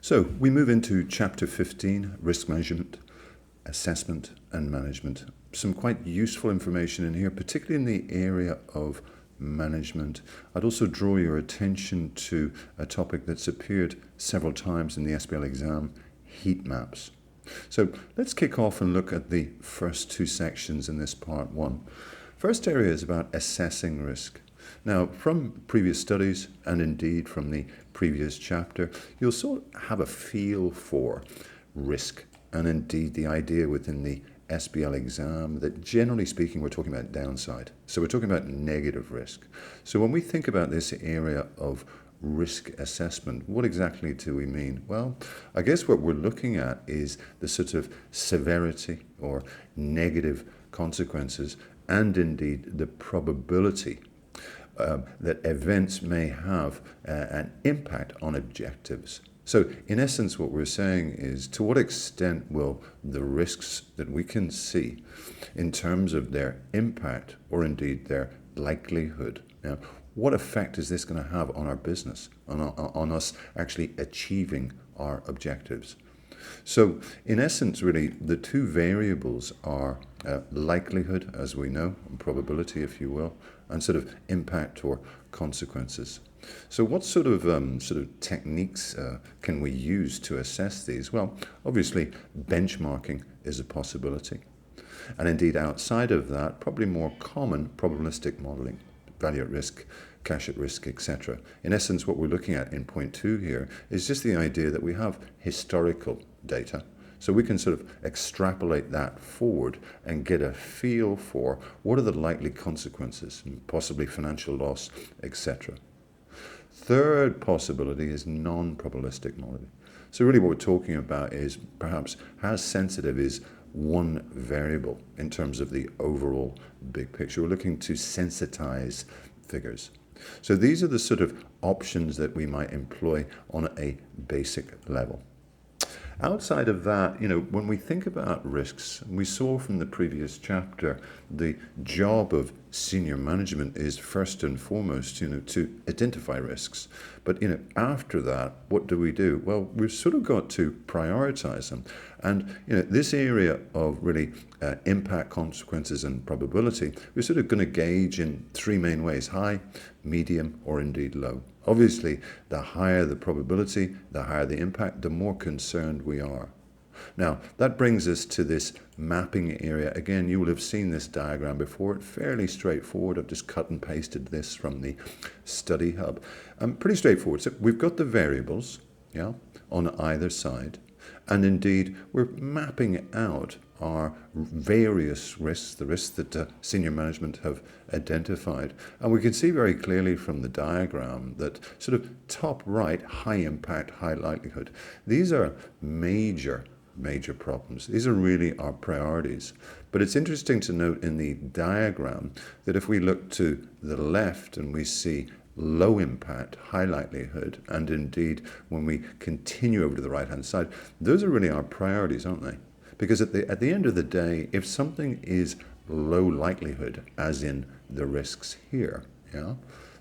So we move into Chapter 15, Risk Measurement, Assessment and Management. Some quite useful information in here, particularly in the area of management. I'd also draw your attention to a topic that's appeared several times in the SBL exam, heat maps. So let's kick off and look at the first two sections in this part one. First area is about assessing risk. Now, from previous studies and indeed from the previous chapter, you'll sort of have a feel for risk and indeed the idea within the SBL exam that generally speaking we're talking about downside. So we're talking about negative risk. So when we think about this area of risk assessment, what exactly do we mean? Well, I guess what we're looking at is the sort of severity or negative consequences and indeed the probability that events may have an impact on objectives. So in essence, what we're saying is to what extent will the risks that we can see in terms of their impact or indeed their likelihood, now, what effect is this going to have on our business, on us actually achieving our objectives? So in essence, really, the two variables are likelihood, as we know, and probability, if you will, and sort of impact or consequences. So what sort of techniques can we use to assess these? Well, obviously, benchmarking is a possibility. And indeed, outside of that, probably more common probabilistic modeling, value at risk, cash at risk, etc. In essence, what we're looking at in point 2 here is just the idea that we have historical data. So we can sort of extrapolate that forward and get a feel for what are the likely consequences, possibly financial loss, etc. Third possibility is non-probabilistic modeling. So really what we're talking about is perhaps how sensitive is one variable in terms of the overall big picture. We're looking to sensitize figures. So these are the sort of options that we might employ on a basic level. Outside of that, when we think about risks, we saw from the previous chapter, the job of senior management is first and foremost, to identify risks. But, after that, what do? Well, we've sort of got to prioritize them. And, this area of really impact, consequences, and probability, we're sort of going to gauge in three main ways: high, medium, or indeed low. Obviously, the higher the probability, the higher the impact, the more concerned we are. Now, that brings us to this mapping area. Again, you will have seen this diagram before. It's fairly straightforward. I've just cut and pasted this from the study hub. Pretty straightforward. So we've got the variables, on either side. And indeed, we're mapping out our various risks, the risks that senior management have identified. And we can see very clearly from the diagram that sort of top right, high impact, high likelihood. These are major problems. These are really our priorities. But it's interesting to note in the diagram that if we look to the left and we see low impact, high likelihood, and indeed when we continue over to the right hand side, those are really our priorities, aren't they? Because at the end of the day, if something is low likelihood, as in the risks here,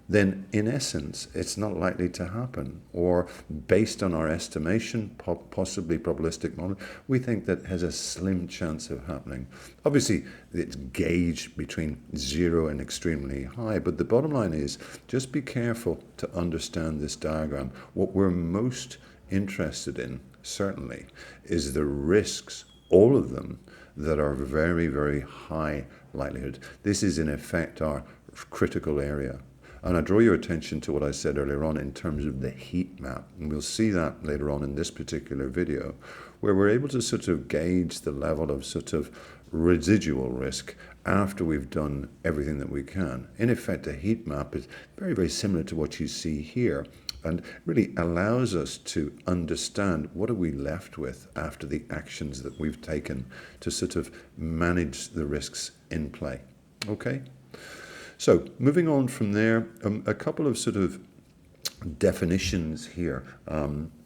then in essence, it's not likely to happen. Or based on our estimation, possibly probabilistic model, we think that has a slim chance of happening. Obviously, it's gauged between 0 and extremely high, but the bottom line is just be careful to understand this diagram. What we're most interested in, certainly, is the risks, all of them, that are very, very high likelihood. This is in effect our critical area. And I draw your attention to what I said earlier on in terms of the heat map. And we'll see that later on in this particular video, where we're able to sort of gauge the level of sort of residual risk after we've done everything that we can. In effect, a heat map is very, very similar to what you see here, and really allows us to understand what are we left with after the actions that we've taken to sort of manage the risks in play. Okay? So moving on from there, a couple of sort of definitions here.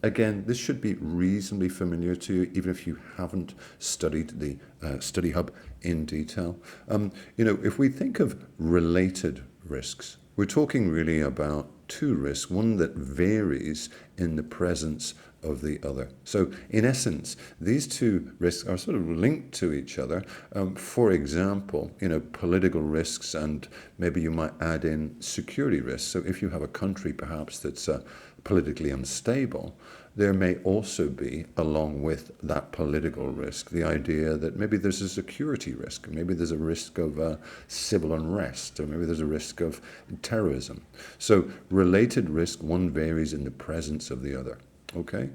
Again, this should be reasonably familiar to you, even if you haven't studied the study hub in detail. If we think of related risks, we're talking really about two risks, one that varies in the presence of the other. So in essence, these two risks are sort of linked to each other. For example, political risks, and maybe you might add in security risks. So if you have a country perhaps that's politically unstable, there may also be, along with that political risk, the idea that maybe there's a security risk, maybe there's a risk of civil unrest, or maybe there's a risk of terrorism. So related risk, one varies in the presence of the other. Okay?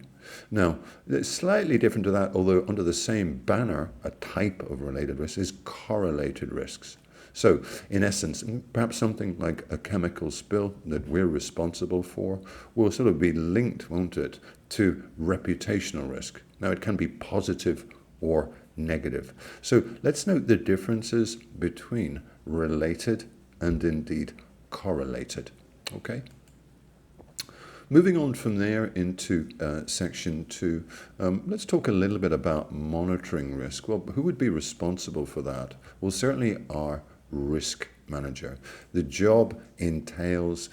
Now, it's slightly different to that, although under the same banner, a type of related risk is correlated risks. So, in essence, perhaps something like a chemical spill that we're responsible for will sort of be linked, won't it, to reputational risk. Now, it can be positive or negative. So, let's note the differences between related and indeed correlated. Okay? Moving on from there into section 2, let's talk a little bit about monitoring risk. Well, who would be responsible for that? Well, certainly our risk manager. The job entails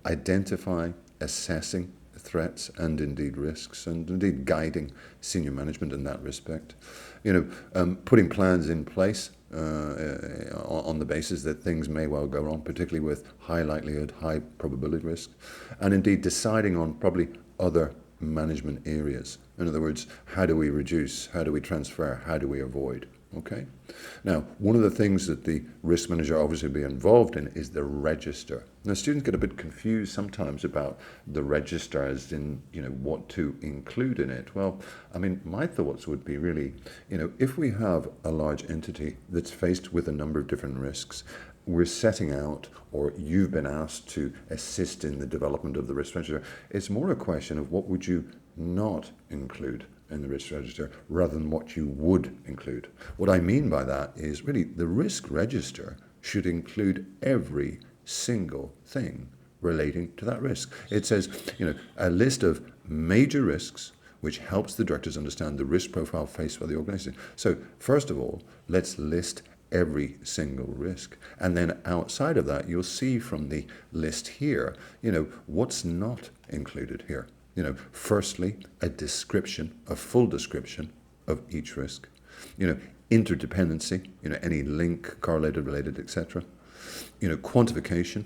identifying, assessing threats and indeed risks, and indeed guiding senior management in that respect. Putting plans in place on the basis that things may well go wrong, particularly with high likelihood, high probability risk, and indeed deciding on probably other management areas. In other words, how do we reduce, how do we transfer, how do we avoid? Okay. Now, one of the things that the risk manager obviously will be involved in is the register. Now, students get a bit confused sometimes about the register, as in, what to include in it. Well, I mean, my thoughts would be really, if we have a large entity that's faced with a number of different risks, we're setting out, or you've been asked to assist in the development of the risk register. It's more a question of what would you not include in the risk register rather than what you would include. What I mean by that is really the risk register should include every single thing relating to that risk. It says, a list of major risks which helps the directors understand the risk profile faced by the organization. So first of all, let's list every single risk. And then outside of that, you'll see from the list here, what's not included here. Firstly, a description, a full description of each risk. Interdependency, any link, correlated, related, etc. Quantification.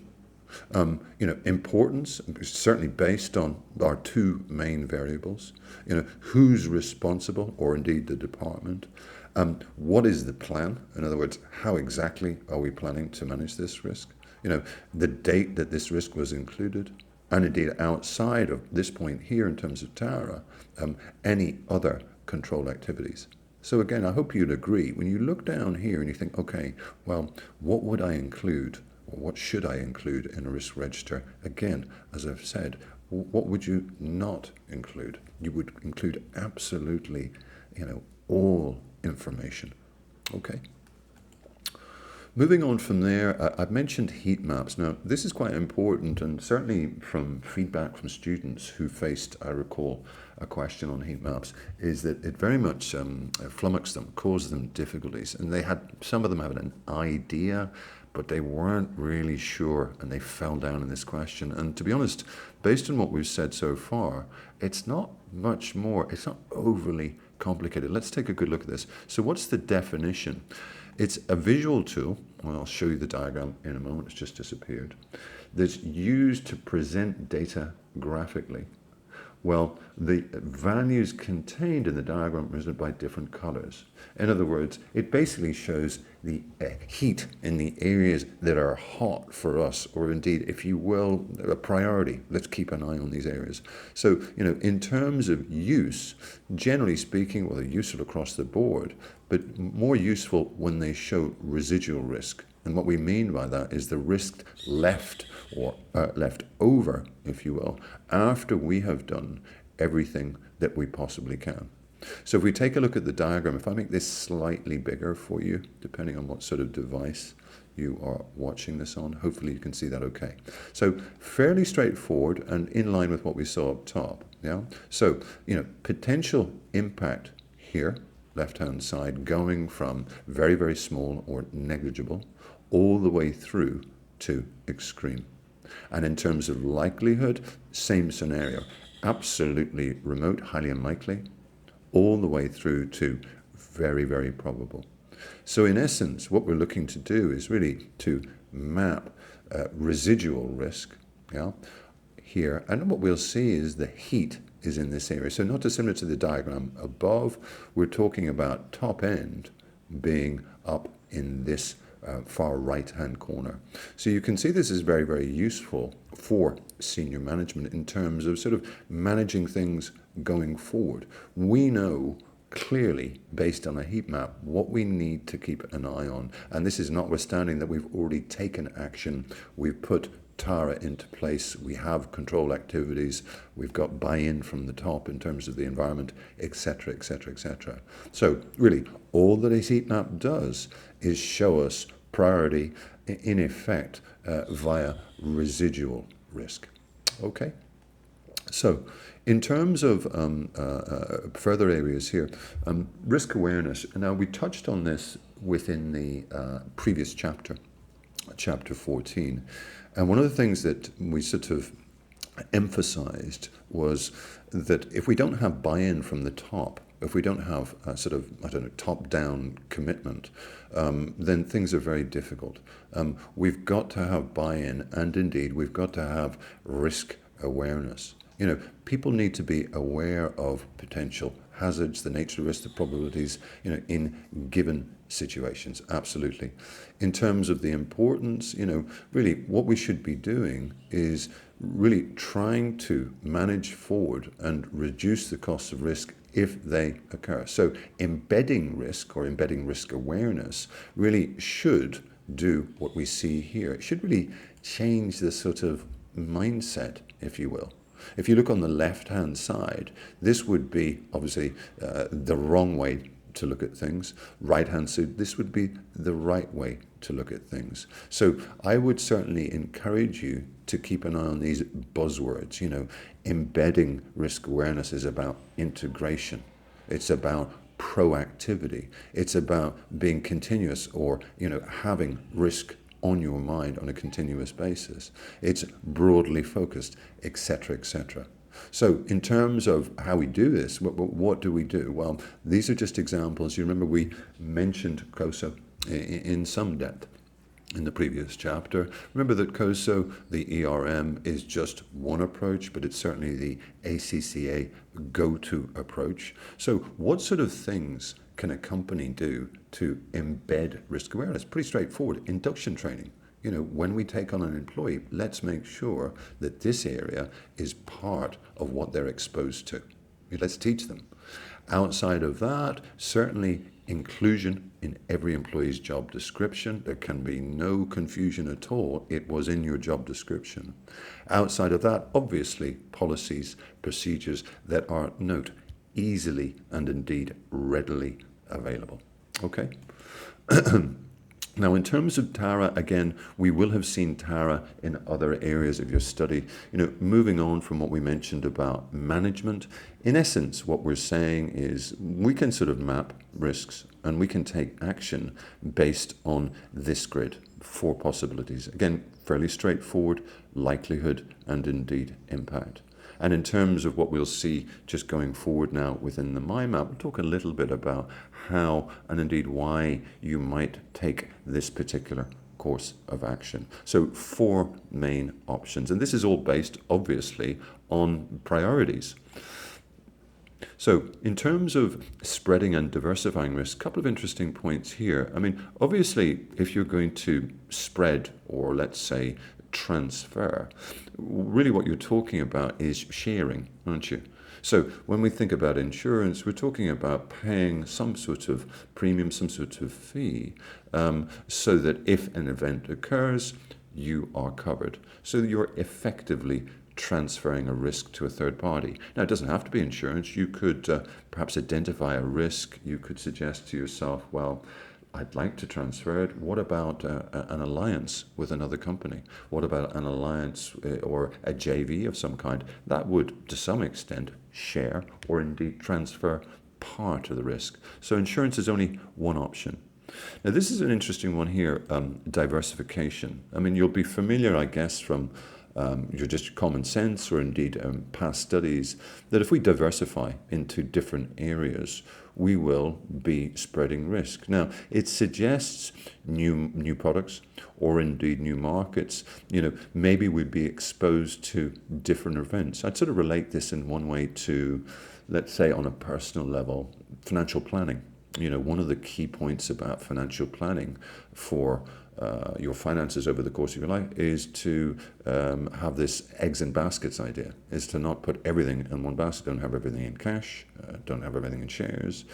Importance, certainly based on our two main variables. Who's responsible, or indeed the department. What is the plan? In other words, how exactly are we planning to manage this risk? The date that this risk was included. And indeed, outside of this point here in terms of TARA, any other control activities. So again, I hope you'd agree, when you look down here and you think, okay, well, what would I include, or what should I include in a risk register? Again, as I've said, what would you not include? You would include absolutely, all information. Okay. Moving on from there, I've mentioned heat maps. Now, this is quite important, and certainly from feedback from students who faced, I recall, a question on heat maps, is that it very much flummoxed them, caused them difficulties. And some of them had an idea, but they weren't really sure, and they fell down in this question. And to be honest, based on what we've said so far, it's not much more, it's not overly complicated. Let's take a good look at this. So what's the definition? It's a visual tool, well, I'll show you the diagram in a moment, it's just disappeared, that's used to present data graphically. Well, the values contained in the diagram are presented by different colors. In other words, it basically shows the heat in the areas that are hot for us, or indeed, if you will, a priority. Let's keep an eye on these areas. So, in terms of use, generally speaking, well, they're useful across the board, but more useful when they show residual risk. And what we mean by that is the risk left or left over, if you will, after we have done everything that we possibly can. So if we take a look at the diagram, if I make this slightly bigger for you, depending on what sort of device you are watching this on, hopefully you can see that okay. So fairly straightforward and in line with what we saw up top. Yeah. So, potential impact here, left-hand side, going from very, very small or negligible all the way through to extreme. And in terms of likelihood, same scenario. absolutely remote, highly unlikely, all the way through to very, very probable. So in essence, what we're looking to do is really to map residual risk, yeah, here. And what we'll see is the heat is in this area. So not dissimilar to the diagram above, we're talking about top end being up in this far right-hand corner. So you can see this is very, very useful for senior management in terms of sort of managing things going forward. We know clearly, based on a heat map, what we need to keep an eye on. And this is notwithstanding that we've already taken action. We've put TARA into place, we have control activities, we've got buy-in from the top in terms of the environment, etc., etc., etc. So really, all that a heat map does is show us priority, in effect, via residual risk. Okay? So, in terms of further areas here, risk awareness. Now, we touched on this within the previous chapter, chapter 14. And one of the things that we sort of emphasized was that if we don't have buy-in from the top, if we don't have a sort of, top-down commitment, then things are very difficult. We've got to have buy-in, and indeed, we've got to have risk awareness. People need to be aware of potential hazards, the nature of risk, the probabilities, in given situations, absolutely. In terms of the importance, really what we should be doing is really trying to manage forward and reduce the costs of risk if they occur. So embedding risk or embedding risk awareness really should do what we see here. It should really change the sort of mindset, if you will. If you look on the left-hand side, this would be obviously the wrong way to look at things. Right-hand side, this would be the right way to look at things. So I would certainly encourage you to keep an eye on these buzzwords. Embedding risk awareness is about integration. It's about proactivity. It's about being continuous or, having risk on your mind on a continuous basis. It's broadly focused, etc., etc. So in terms of how we do this, what do we do? Well, these are just examples. You remember we mentioned COSO in some depth in the previous chapter. Remember that COSO, the ERM, is just one approach, but it's certainly the ACCA go-to approach. So what sort of things can a company do to embed risk awareness? Pretty straightforward. Induction training. When we take on an employee, let's make sure that this area is part of what they're exposed to. Let's teach them. Outside of that, certainly inclusion in every employee's job description. There can be no confusion at all. It was in your job description. Outside of that, obviously, policies, procedures that are, note, easily and indeed readily available. Okay? Now, in terms of TARA, again, we will have seen TARA in other areas of your study. Moving on from what we mentioned about management, in essence, what we're saying is we can sort of map risks and we can take action based on this grid, 4 possibilities. Again, fairly straightforward, likelihood and indeed impact. And in terms of what we'll see just going forward now within the mind map, we'll talk a little bit about how and indeed why you might take this particular course of action. So 4 main options. And this is all based, obviously, on priorities. So in terms of spreading and diversifying risk, a couple of interesting points here. Obviously, if you're going to spread or let's say transfer, really what you're talking about is sharing, aren't you? So when we think about insurance, we're talking about paying some sort of premium, some sort of fee, so that if an event occurs, you are covered. So you're effectively transferring a risk to a third party. Now, it doesn't have to be insurance. You could perhaps identify a risk. You could suggest to yourself, well, I'd like to transfer it. What about an alliance with another company? What about an alliance or a JV of some kind? That would, to some extent, share or indeed transfer part of the risk. So insurance is only one option. Now, this is an interesting one here, diversification. You'll be familiar, I guess, from your just common sense or indeed past studies, that if we diversify into different areas, we will be spreading risk. Now, it suggests new products or indeed new markets. Maybe we'd be exposed to different events. I'd sort of relate this in one way to, let's say, on a personal level, financial planning. One of the key points about financial planning for your finances over the course of your life is to have this eggs in baskets idea, is to not put everything in one basket. Don't have everything in cash, don't have everything in shares,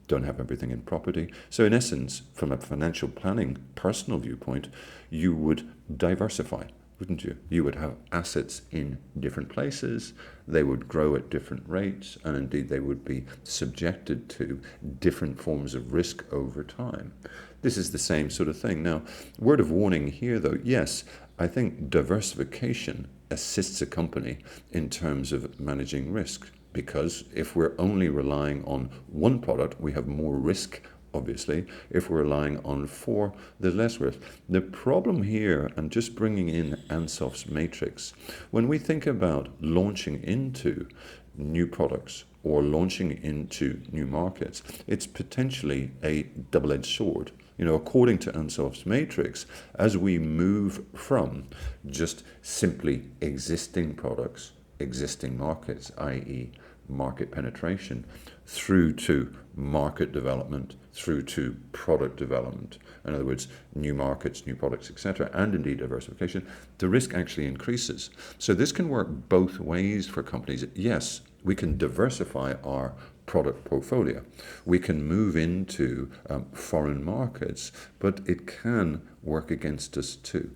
don't have everything in property. So in essence, from a financial planning personal viewpoint, you would diversify, wouldn't you? You would have assets in different places, they would grow at different rates, and indeed they would be subjected to different forms of risk over time. This is the same sort of thing. Now, word of warning here though, yes, I think diversification assists a company in terms of managing risk, because if we're only relying on one product, we have more risk. Obviously, if we're relying on 4, there's less risk. The problem here, and just bringing in Ansof's matrix, when we think about launching into new products or launching into new markets, it's potentially a double-edged sword. According to Ansof's matrix, as we move from just simply existing products, existing markets, i.e. market penetration, through to market development, through to product development, in other words, new markets, new products, etc., and indeed diversification, the risk actually increases. So this can work both ways for companies. Yes, we can diversify our product portfolio. We can move into foreign markets, but it can work against us too.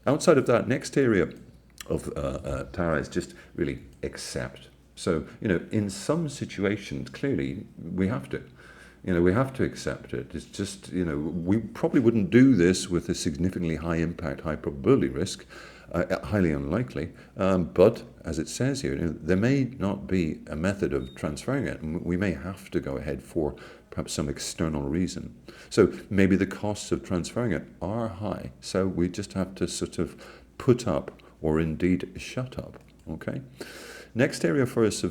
Outside of that, next area of Tara is just really accept. So, in some situations, clearly, we have to. We have to accept it. It's just, we probably wouldn't do this with a significantly high impact, high probability risk, highly unlikely. But as it says here, there may not be a method of transferring it. And we may have to go ahead for perhaps some external reason. So maybe the costs of transferring it are high. So we just have to sort of put up or indeed shut up. Okay. Next area for us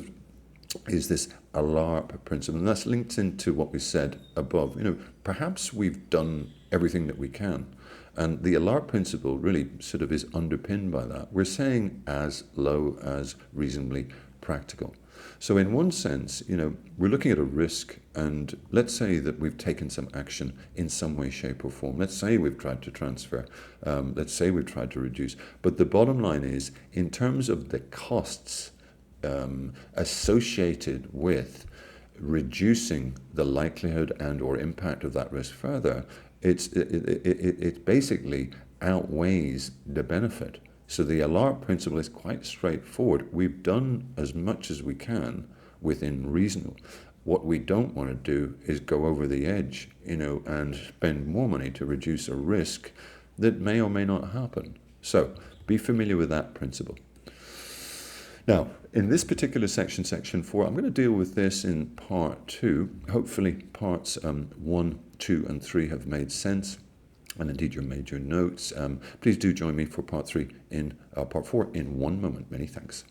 is this ALARP principle, and that's linked into what we said above. Perhaps we've done everything that we can, and the ALARP principle really sort of is underpinned by that. We're saying as low as reasonably practical. So in one sense, we're looking at a risk, and let's say that we've taken some action in some way, shape or form. Let's say we've tried to transfer, let's say we've tried to reduce, but the bottom line is, in terms of the costs associated with reducing the likelihood and or impact of that risk further, it basically outweighs the benefit. So the ALARP principle is quite straightforward. We've done as much as we can within reason. What we don't want to do is go over the edge, and spend more money to reduce a risk that may or may not happen. So be familiar with that principle. Now, in this particular section, section 4, I'm going to deal with this in part 2. Hopefully parts 1, 2 and 3 have made sense, and indeed you made your notes. Please do join me for part 4 in 1 moment. Many thanks.